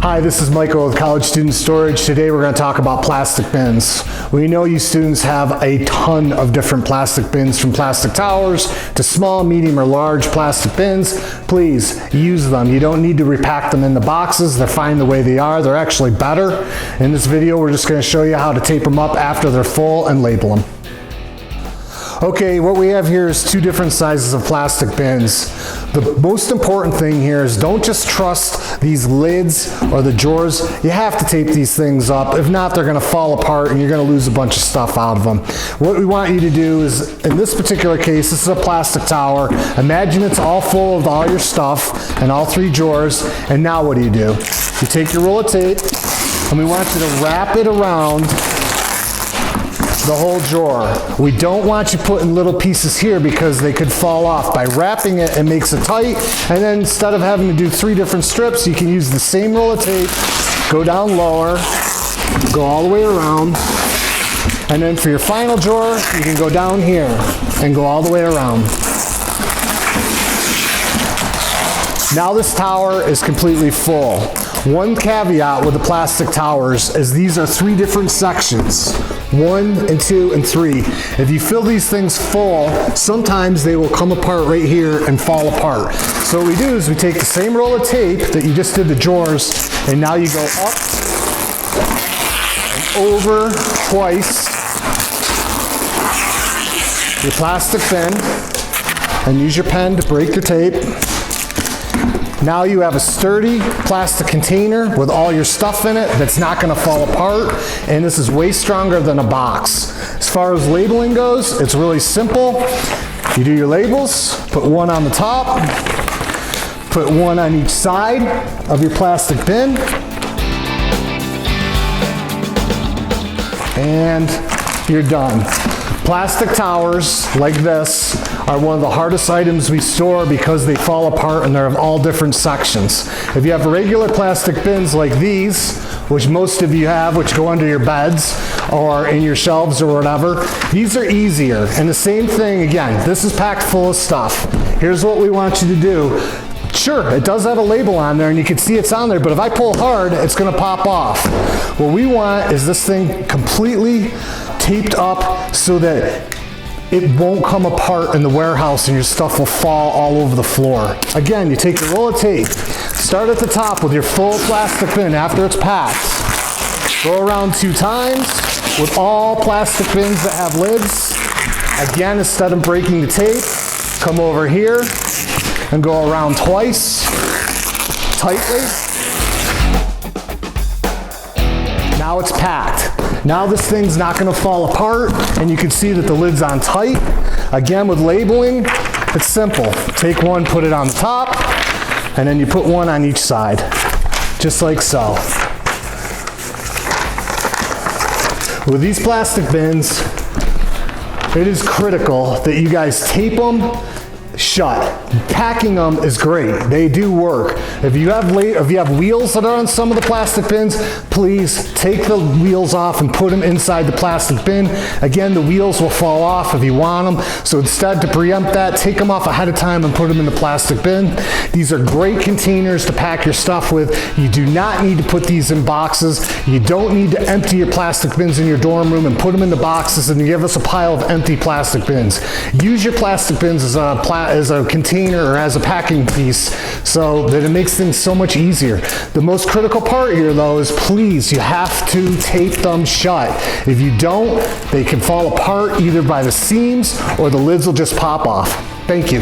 Hi, this is Michael with College Student Storage. Today we're going to talk about plastic bins. We know you students have a ton of different plastic bins, from plastic towers to small, medium, or large plastic bins. Please use them. You don't need to repack them in the boxes. They're fine the way they are. They're actually better. In this video, we're just going to show you how to tape them up after they're full and label them. Okay, what we have here is two different sizes of plastic bins. The most important thing here is don't just trust these lids or the drawers. You have to tape these things up. If not, they're going to fall apart and you're going to lose a bunch of stuff out of them. What we want you to do is, in this particular case, this is a plastic tower. Imagine it's all full of all your stuff and all three drawers. And now what do? You take your roll of tape and we want you to wrap it around the whole drawer. We don't want you putting little pieces here because they could fall off. By wrapping it, it makes it tight, and then instead of having to do three different strips, you can use the same roll of tape, go down lower, go all the way around, and then for your final drawer, you can go down here and go all the way around. Now this tower is completely full. One caveat with the plastic towers is these are three different sections. 1 and 2 and 3. If you fill these things full, sometimes they will come apart right here and fall apart. So what we do is we take the same roll of tape that you just did the drawers, and now you go up and over twice your plastic bin, and use your pen to break your tape. Now you have a sturdy plastic container with all your stuff in it that's not going to fall apart, and this is way stronger than a box. As far as labeling goes, it's really simple. You do your labels, put one on the top, put one on each side of your plastic bin, and you're done. Plastic towers like this are one of the hardest items we store because they fall apart and they're of all different sections. If you have regular plastic bins like these, which most of you have, which go under your beds or in your shelves or whatever, these are easier. And the same thing again, this is packed full of stuff. Here's what we want you to do. Sure, it does have a label on there and you can see it's on there, but if I pull hard, it's going to pop off. What we want is this thing completely taped up so that it won't come apart in the warehouse and your stuff will fall all over the floor. Again, you take your roll of tape, start at the top with your full plastic bin after it's packed. Go around 2 times with all plastic bins that have lids. Again, instead of breaking the tape, come over here and go around twice, tightly. Now it's packed. Now this thing's not going to fall apart, and you can see that the lid's on tight. Again, with labeling, it's simple. Take one, put it on the top, and then you put one on each side, just like so. With these plastic bins, it is critical that you guys tape them shut. Packing them is great. They do work. If you have wheels that are on some of the plastic bins, please take the wheels off and put them inside the plastic bin. Again, the wheels will fall off if you want them. So instead, to preempt that, take them off ahead of time and put them in the plastic bin. These are great containers to pack your stuff with. You do not need to put these in boxes. You don't need to empty your plastic bins in your dorm room and put them in the boxes and give us a pile of empty plastic bins. Use your plastic bins as a container or as a packing piece so that it makes things so much easier. The most critical part here though is please, you have to tape them shut. If you don't, they can fall apart either by the seams or the lids will just pop off. Thank you.